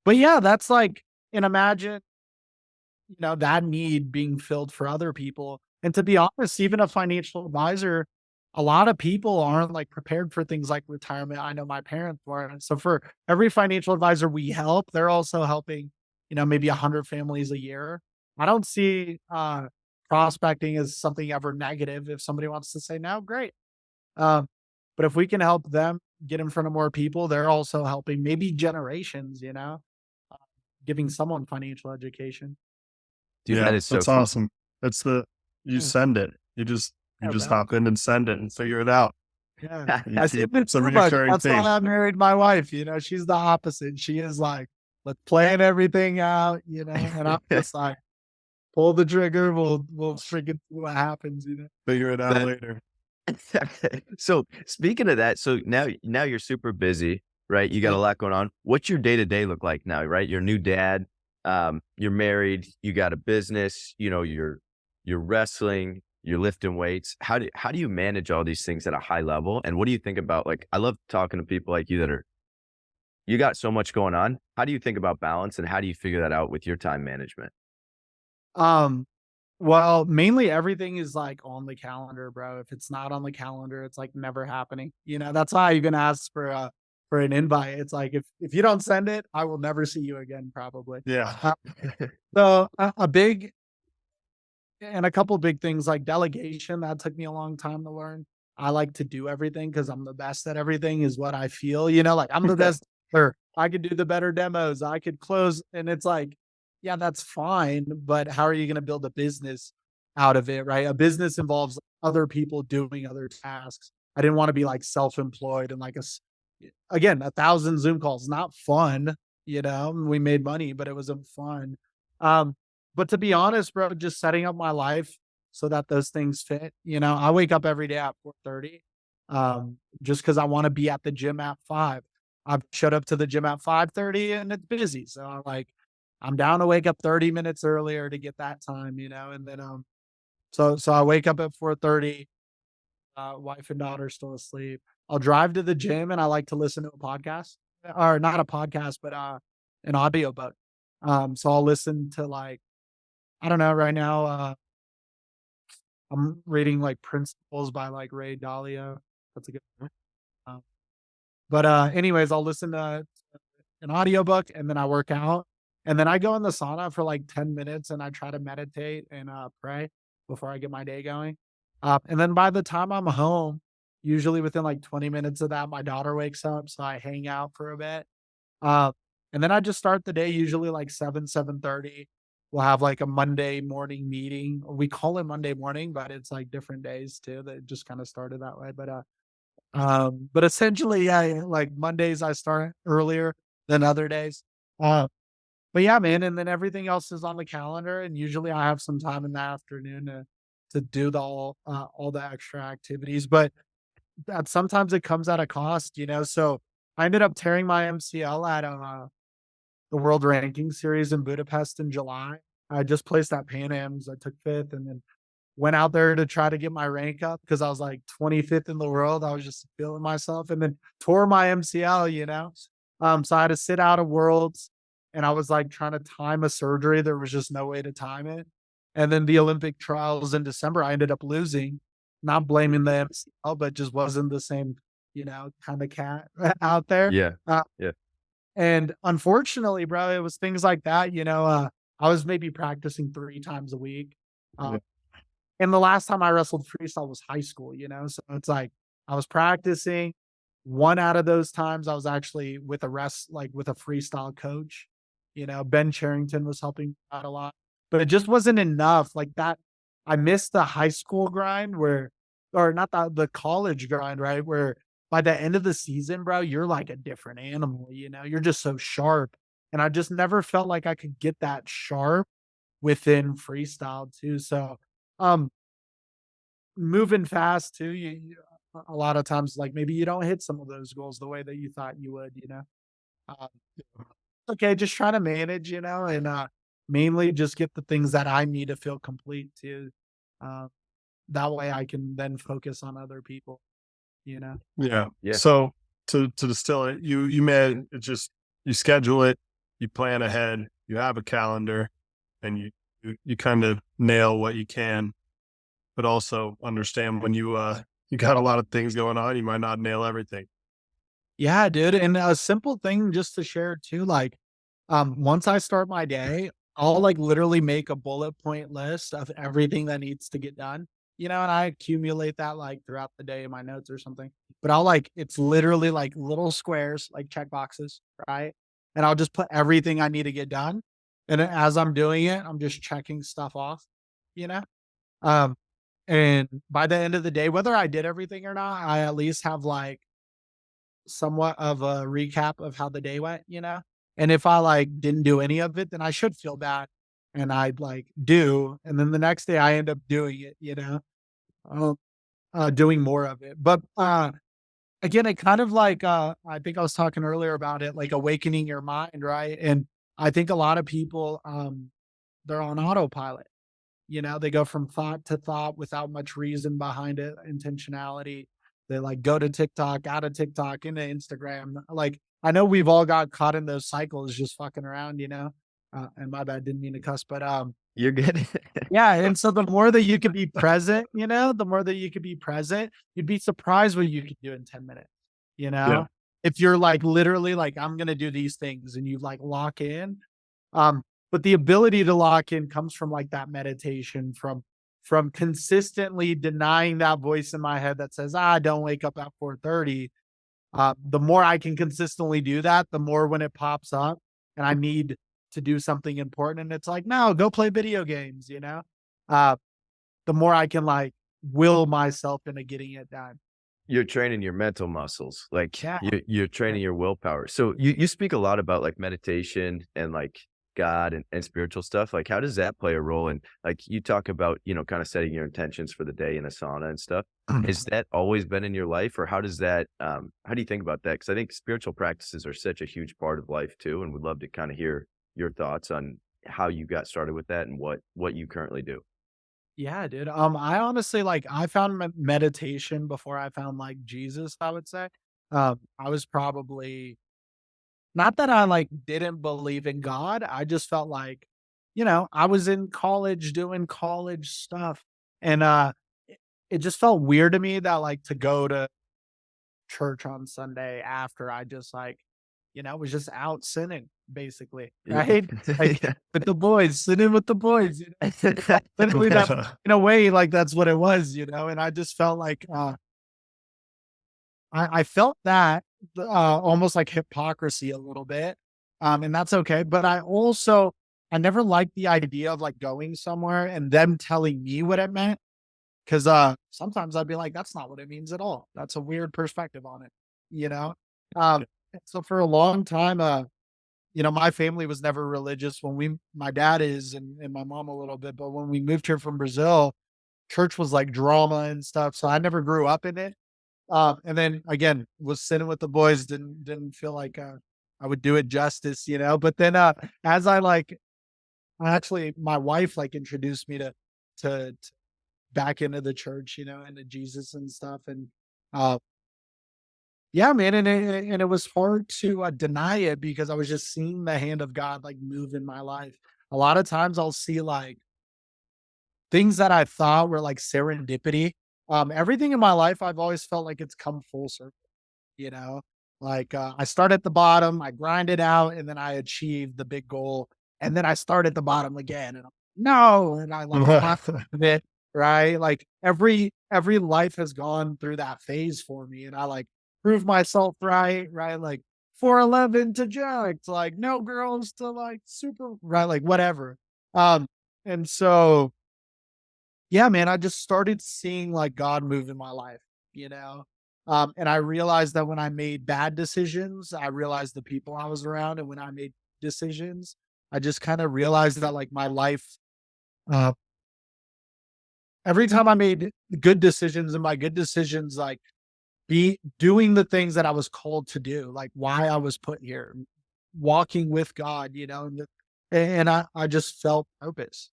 Speaker 1: but yeah, that's like, and imagine, that need being filled for other people. And to be honest, even a financial advisor, a lot of people aren't like prepared for things like retirement. I know my parents weren't. So for every financial advisor we help, they're also helping, maybe 100 families a year. I don't see prospecting as something ever negative. If somebody wants to say no, great. Um, but if we can help them get in front of more people, they're also helping maybe generations, uh, giving someone financial education.
Speaker 3: dude, that
Speaker 2: Yeah.
Speaker 3: is so
Speaker 2: That's
Speaker 3: cool.
Speaker 2: awesome. That's you
Speaker 1: Yeah.
Speaker 2: send it. You
Speaker 1: Yeah,
Speaker 2: just
Speaker 1: bro.
Speaker 2: hop in and send it and figure it out.
Speaker 1: Yeah. I
Speaker 2: It's
Speaker 1: said it
Speaker 2: it's a
Speaker 1: too much.
Speaker 2: reoccurring
Speaker 1: That's why
Speaker 2: theme.
Speaker 1: I married my wife. She's the opposite. She is like, let's plan everything out. And I'm just like, pull the trigger. We'll freaking see what happens.
Speaker 2: Figure it out
Speaker 3: That
Speaker 2: later.
Speaker 3: so speaking of that, so now you're super busy, right? You got a
Speaker 1: Yeah.
Speaker 3: lot going on. What's your day-to-day look like now, right? You're a new dad, you're married, you got a business, you're wrestling, you're lifting weights. How do you manage all these things at a high level? And what do you think about, like, I love talking to people like you that you got so much going on. How do you think about balance and how do you figure that out with your time management?
Speaker 1: Um, well, mainly everything is like on the calendar, bro. If it's not on the calendar, it's like never happening. That's why I even asked for an invite. It's like if you don't send it, I will never see you again, probably.
Speaker 2: Yeah.
Speaker 1: Uh, so a big and a couple big things like delegation, that took me a long time to learn. I like to do everything because I'm the best at everything is what I feel, like I'm the best or I could do the better demos. I could close. And it's like, yeah, that's fine. But how are you going to build a business out of it? Right. A business involves other people doing other tasks. I didn't want to be like self-employed and like again, 1,000 Zoom calls, not fun. We made money, but it wasn't fun. Um, but to be honest, bro, just setting up my life so that those things fit. I wake up every day at 4:30, just because I want to be at the gym at 5. I've showed up to the gym at 5:30 and it's busy. So I'm down to wake up 30 minutes earlier to get that time. And then so I wake up at 4:30, wife and daughter still asleep. I'll drive to the gym and I like to listen to a podcast. Or not a podcast, but an audiobook. So I'll listen to like I don't know, right now, I'm reading like Principles by like Ray Dalio. That's a good one. Um, But anyways, I'll listen to an audiobook and then I work out. And then I go in the sauna for like 10 minutes and I try to meditate and pray before I get my day going. And then by the time I'm home, usually within like 20 minutes of that, my daughter wakes up. So I hang out for a bit. Uh, and then I just start the day usually like 7:30. We'll have like a Monday morning meeting. We call it Monday morning, but it's like different days too. That just kind of started that way. But essentially, yeah, like Mondays I start earlier than other days. Uh, but yeah, man, and then everything else is on the calendar, and usually I have some time in the afternoon to do all the extra activities. But that sometimes it comes at a cost, you know. So I ended up tearing my MCL at the World Ranking Series in Budapest in July. I just placed at Pan Am's. I took fifth, and then went out there to try to get my rank up because I was like 25th in the world. I was just feeling myself and then tore my MCL, you know? So I had to sit out of worlds and I was like trying to time a surgery. There was just no way to time it. And then the Olympic trials in December, I ended up losing, not blaming the MCL, but just wasn't the same, kind of cat out there.
Speaker 3: Yeah.
Speaker 1: Uh,
Speaker 3: Yeah.
Speaker 1: and unfortunately, bro, it was things like that, I was maybe practicing 3 times a week. Uh,
Speaker 2: Yeah.
Speaker 1: and the last time I wrestled freestyle was high school, so it's like I was practicing. One out of those times I was actually with with a freestyle coach. Ben Charrington was helping out a lot, but it just wasn't enough. Like that, I missed the high school grind or not the college grind, right? Where by the end of the season, bro, you're like a different animal, you're just so sharp. And I just never felt like I could get that sharp within freestyle too. So, um, moving fast too, a lot of times, like maybe you don't hit some of those goals the way that you thought you would. Um, okay, just trying to manage, and mainly just get the things that I need to feel complete too. Uh, that way I can then focus on other people.
Speaker 2: Yeah.
Speaker 3: Yeah.
Speaker 2: So to distill it, you man, it just you schedule it, you plan ahead, you have a calendar, and you kind of nail what you can, but also understand when you got a lot of things going on, you might not nail everything.
Speaker 1: Yeah, dude. And a simple thing just to share too, like, once I start my day, I'll like literally make a bullet point list of everything that needs to get done, and I accumulate that like throughout the day in my notes or something. But it's literally like little squares, like check boxes, right? And I'll just put everything I need to get done. And then as I'm doing it, I'm just checking stuff off, you know? Um, and by the end of the day, whether I did everything or not, I at least have like somewhat of a recap of how the day went. And if I like didn't do any of it, then I should feel bad. And I'd like do, and then the next day I end up doing it, um, doing more of it. But again, it kind of like I think I was talking earlier about it, like awakening your mind, right? And I think a lot of people they're on autopilot. They go from thought to thought without much reason behind it, intentionality. They like go to TikTok, out of TikTok, into Instagram. Like I know we've all got caught in those cycles just fucking around. And my bad, didn't mean to cuss, but
Speaker 3: You're good.
Speaker 1: yeah, and so the more that you could be present, the more that you could be present, you'd be surprised what you could do in 10 minutes, you
Speaker 2: Yeah.
Speaker 1: know? If you're like literally like, I'm gonna do these things and you like lock in. Um, but the ability to lock in comes from like that meditation, from consistently denying that voice in my head that says, don't wake up at 4:30. The more I can consistently do that, the more when it pops up and I need to do something important and it's like, no, go play video games. Uh, the more I can like will myself into getting it done.
Speaker 3: You're training your mental muscles, like,
Speaker 1: Yeah.
Speaker 3: you're training your willpower. So you speak a lot about, like, meditation and, like, God and spiritual stuff, like, how does that play a role in like, you talk about, kinda setting your intentions for the day in a sauna and stuff. Has that always been in your life, or how does that, how do you think about that? Because I think spiritual practices are such a huge part of life too, and would love to kinda hear your thoughts on how you got started with that and what you currently do.
Speaker 1: Yeah, dude. I honestly like I found meditation before I found like Jesus, I would say. I was probably not that I like didn't believe in God. I just felt like, I was in college doing college stuff. And it just felt weird to me that like to go to church on Sunday after I just like, was just out sinning basically,
Speaker 3: Yeah.
Speaker 1: right? Like
Speaker 3: Yeah.
Speaker 1: with the boys, sinning with the boys. Literally that in a way, like that's what it was, and I just felt like I felt that almost like hypocrisy a little bit. And that's okay. But I never liked the idea of like going somewhere and them telling me what it meant. Cause sometimes I'd be like, that's not what it means at all. That's a weird perspective on it, you know? Um, so for a long time, my family was never religious my dad is and my mom a little bit, but when we moved here from Brazil, church was like drama and stuff. So I never grew up in it. And then again, was sitting with the boys, didn't feel like I would do it justice, But then as I like actually my wife like introduced me to back into the church, into Jesus and stuff. And uh yeah, man, and it was hard to deny it because I was just seeing the hand of God like move in my life. A lot of times I'll see like things that I thought were like serendipity. Everything in my life I've always felt like it's come full circle. you know? Like, I start at the bottom, I grind it out, and then I achieve the big goal. And then I start at the bottom again, and no, and I like climb a bit, right? Like every life has gone through that phase for me, and I like prove myself right, right? Like 4'11" to jacked, like no girls to like super, right? Like whatever. Um, and so yeah, man, I just started seeing like God move in my life, you know? And I realized that when I made bad decisions, I realized the people I was around. And when I made decisions, I just kind of realized that like my life, uh, every time I made good decisions and my good decisions, like be doing the things that I was called to do, like why I was put here, walking with God, and I just felt purpose,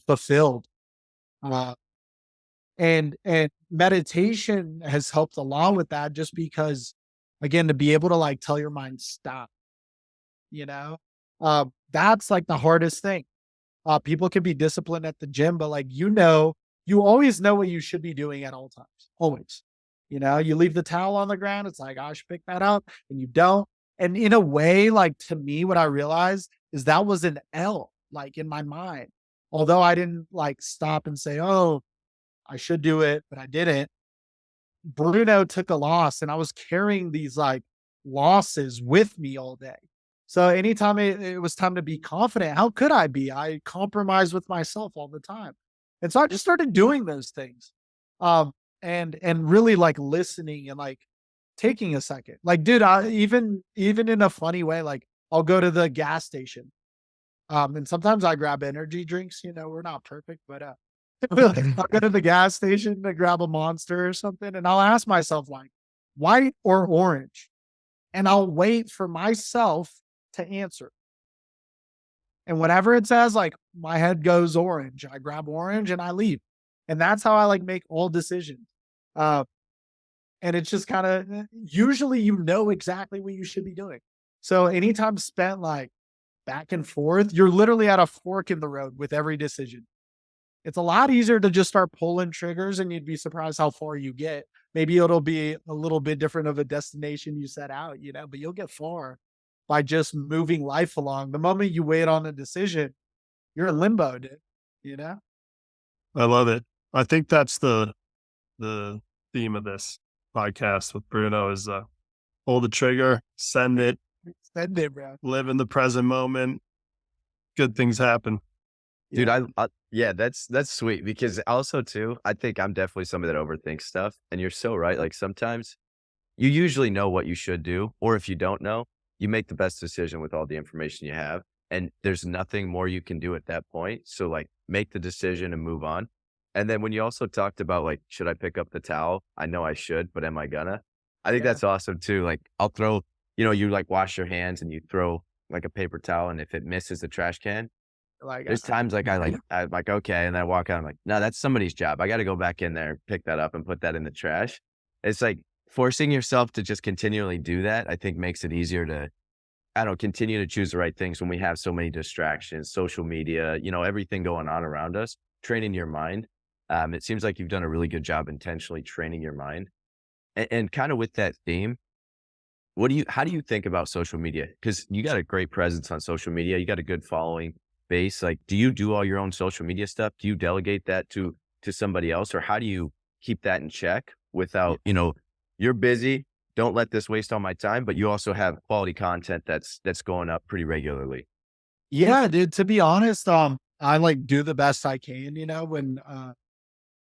Speaker 1: fulfilled. Uh, and meditation has helped along with that just because again to be able to like tell your mind stop, you know that's like the hardest thing. People can be disciplined at the gym, but like you always know what you should be doing at all times, always. You leave the towel on the ground, it's like, I should pick that up, and you don't. And in a way, like to me, what I realized is that was an L, like in my mind. Although I didn't like stop and say, oh, I should do it, but I didn't. Bruno took a loss and I was carrying these like losses with me all day. So anytime it was time to be confident, how could I be? I compromised with myself all the time. And so I just started doing those things. Um and really like listening and like taking a second. Like, dude, I even in a funny way, like I'll go to the gas station. And sometimes I grab energy drinks, we're not perfect, but I'll go to the gas station to grab a Monster or something, and I'll ask myself, like, white or orange? And I'll wait for myself to answer. And whatever it says, like, my head goes orange. I grab orange and I leave. And that's how I like make all decisions. Uh, and it's just kind of usually exactly what you should be doing. So anytime spent like back and forth, you're literally at a fork in the road with every decision. It's a lot easier to just start pulling triggers and you'd be surprised how far you get. Maybe it'll be a little bit different of a destination you set out, but you'll get far by just moving life along. The moment you wait on a decision, you're in limbo, dude, you know?
Speaker 2: I love it. I think that's the theme of this podcast with Bruno is pull the trigger, send it,
Speaker 1: Send it, bro.
Speaker 2: live in the present moment. Good things happen.
Speaker 3: Dude,
Speaker 1: Yeah.
Speaker 3: yeah, that's sweet because also too, I think I'm definitely somebody that overthinks stuff. And you're so right. Like sometimes you usually know what you should do, or if you don't know, you make the best decision with all the information you have. And there's nothing more you can do at that point. So like make the decision and move on. And then when you also talked about like, should I pick up the towel? I know I should, but am I gonna? I think
Speaker 1: Yeah.
Speaker 3: that's awesome too. Like I'll throw, you like wash your hands and you throw like a paper towel, and if it misses the trash can,
Speaker 1: Like,
Speaker 3: there's times like I'm like, okay. And then I walk out, I'm like, no, that's somebody's job. I got to go back in there, pick that up and put that in the trash. It's like forcing yourself to just continually do that, I think makes it easier to, I don't know, continue to choose the right things when we have so many distractions, social media, everything going on around us, training your mind. It seems like you've done a really good job intentionally training your mind. And kind of with that theme, how do you think about social media? Because you got a great presence on social media. You got a good following base. Like, do you do all your own social media stuff? Do you delegate that to somebody else? Or how do you keep that in check without, you're busy. Don't let this waste all my time, but you also have quality content that's going up pretty regularly.
Speaker 1: Yeah, dude, to be honest, I like do the best I can, when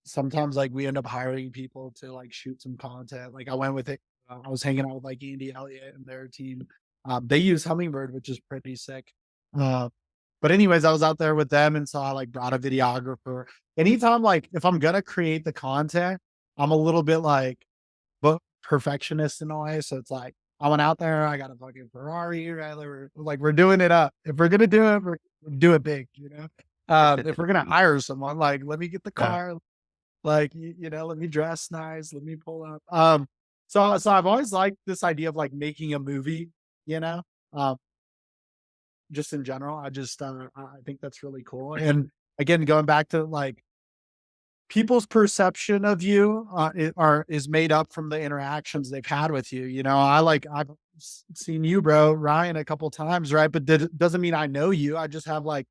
Speaker 1: sometimes like we end up hiring people to like shoot some content. Like I went with it. I was hanging out with like Andy Elliott and their team. They use Hummingbird, which is pretty sick. Uh, but anyways, I was out there with them, and so I like brought a videographer. Anytime, like if I'm gonna create the content, I'm a little bit like, but perfectionist in a way. So it's like I went out there, I got a fucking Ferrari, right? We're doing it up. If we're gonna do it, we're do it big, if we're gonna hire someone, like let me get the
Speaker 2: Yeah.
Speaker 1: car, like, let me dress nice, let me pull up. So I've always liked this idea of like making a movie, you know, um, just in general. I think that's really cool. And again, going back to like people's perception of you is made up from the interactions they've had with you. I've seen you, bro, Ryan, a couple times, right? But that doesn't mean I know you. I just have like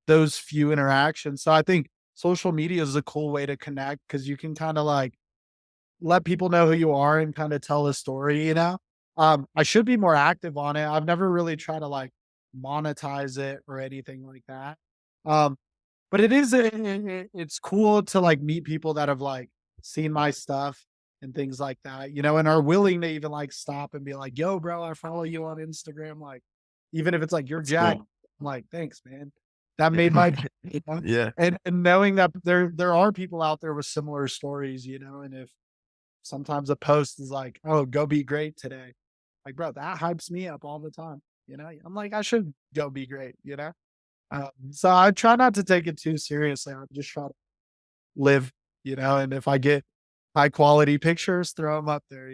Speaker 1: those few interactions. So I think social media is a cool way to connect because you can kind of like let people know who you are and kind of tell a story. I should be more active on it. I've never really tried to like monetize it or anything like that. Um, but it's cool to like meet people that have like seen my stuff and things like that, and are willing to even like stop and be like, yo, bro, I follow you on Instagram. Like, even if it's like you're
Speaker 2: That's
Speaker 1: Jack,
Speaker 2: cool.
Speaker 1: I'm like, thanks, man. That made my day,
Speaker 3: Yeah.
Speaker 1: and knowing that there are people out there with similar stories, and if sometimes a post is like, oh, go be great today. Like, bro, that hypes me up all the time. I'm like, I should go be great. So I try not to take it too seriously. I just try to live, and if I get high quality pictures, throw them up there.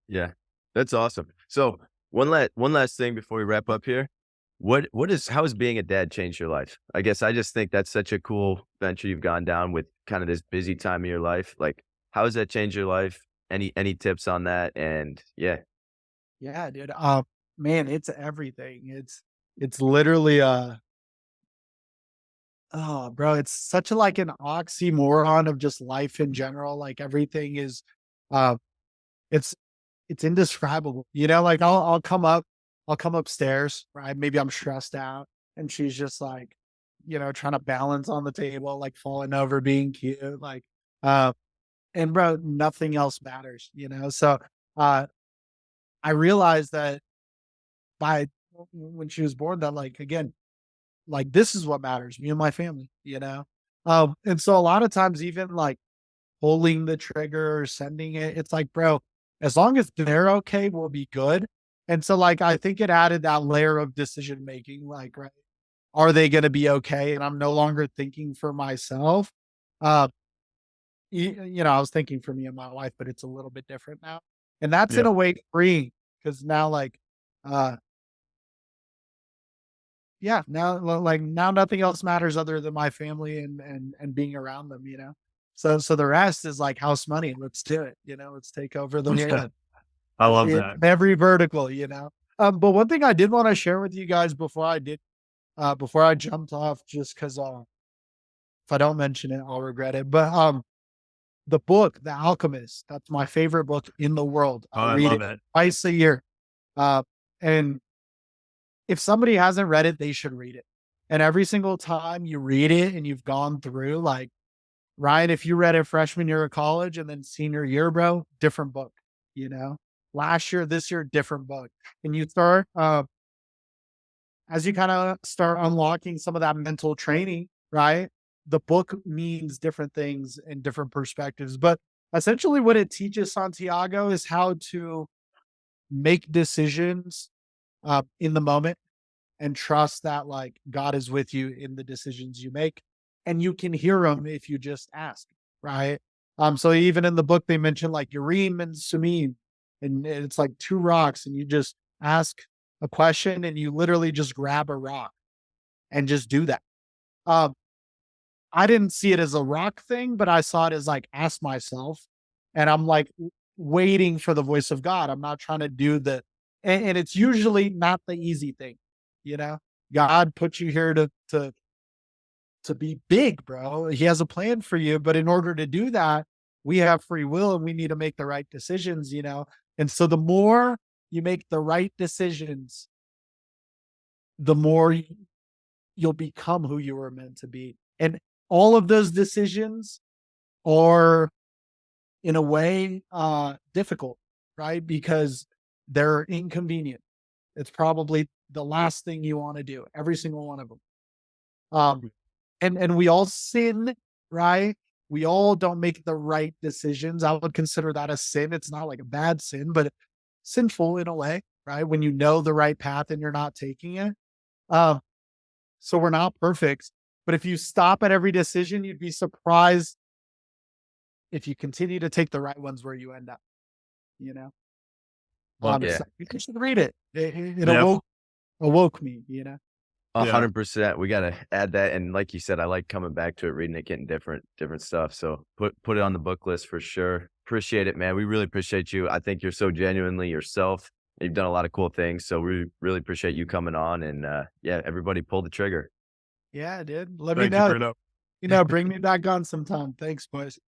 Speaker 3: Yeah. That's awesome. So one last thing before we wrap up here. How has being a dad changed your life? I guess I just think that's such a cool venture you've gone down with kind of this busy time of your life. Like, how has that changed your life? Any tips on that? And yeah.
Speaker 1: Yeah, dude. Man, it's everything. It's literally oh, bro, it's such a like an oxymoron of just life in general. Like everything is uh it's it's indescribable. Like I'll come upstairs, right? Maybe I'm stressed out and she's just like, trying to balance on the table, like falling over, being cute, like uh and bro, nothing else matters. So I realized that by when she was born that like again, like this is what matters, me and my family. And so a lot of times even like pulling the trigger or sending it, it's like, bro, as long as they're okay, we'll be good. And so like I think it added that layer of decision making, like, right, are they gonna be okay? And I'm no longer thinking for myself. Uh I was thinking for me and my wife, but it's a little bit different now. And that's in
Speaker 2: Yeah.
Speaker 1: a way freeing because now like uh yeah, like now nothing else matters other than my family and being around them. So the rest is like house money. Let's do it. Let's take over the
Speaker 2: Yeah.
Speaker 1: world.
Speaker 2: I love
Speaker 1: In
Speaker 2: that.
Speaker 1: every vertical. But one thing I did want to share with you guys before I jumped off, just because if I don't mention it, I'll regret it. But the book, The Alchemist, that's my favorite book in the world.
Speaker 2: Oh,
Speaker 1: I
Speaker 2: I
Speaker 1: read
Speaker 2: love
Speaker 1: it
Speaker 2: it.
Speaker 1: twice a year. Uh, and if somebody hasn't read it, they should read it. And every single time you read it and you've gone through, like, Ryan, if you read it freshman year of college and then senior year, bro, different book, you know? Last year, this year, different book. And you start, as you kind of start unlocking some of that mental training, right? The book means different things in different perspectives. But essentially, what it teaches Santiago is how to make decisions in the moment and trust that like God is with you in the decisions you make and you can hear him if you just ask, right? So even in the book they mention like Urim and Sumim and it's like two rocks and you just ask a question and you literally just grab a rock and just do that. Um I didn't see it as a rock thing, but I saw it as like ask myself and I'm like waiting for the voice of God. I'm not trying to do and it's usually not the easy thing, you know. God put you here to be big, bro. He has a plan for you, but in order to do that, we have free will and we need to make the right decisions, you know. And so the more you make the right decisions, the more you'll become who you were meant to be. And all of those decisions are in a way difficult, right? Because they're inconvenient. It's probably the last thing you want to do, every single one of them. And we all sin, right? We all don't make the right decisions. I would consider that a sin. It's not like a bad sin, but sinful in a way, right? When you know the right path and you're not taking it. Um, so we're not perfect. But if you stop at every decision, you'd be surprised if you continue to take the right ones where you end up, you know?
Speaker 2: Love
Speaker 3: Yeah.
Speaker 1: You should read it. It
Speaker 2: Yep.
Speaker 1: awoke me, you know?
Speaker 2: Yeah.
Speaker 3: 100%. We gotta add that, and like you said, I like coming back to it, reading it, getting different stuff. So put it on the book list for sure. Appreciate it, man. We really appreciate you. I think you're so genuinely yourself. You've done a lot of cool things, so we really appreciate you coming on. And yeah, everybody pull the trigger.
Speaker 1: Yeah, dude. Let me
Speaker 2: Thank you,
Speaker 1: know.
Speaker 2: Bruno.
Speaker 1: Bring me back on sometime. Thanks, boys.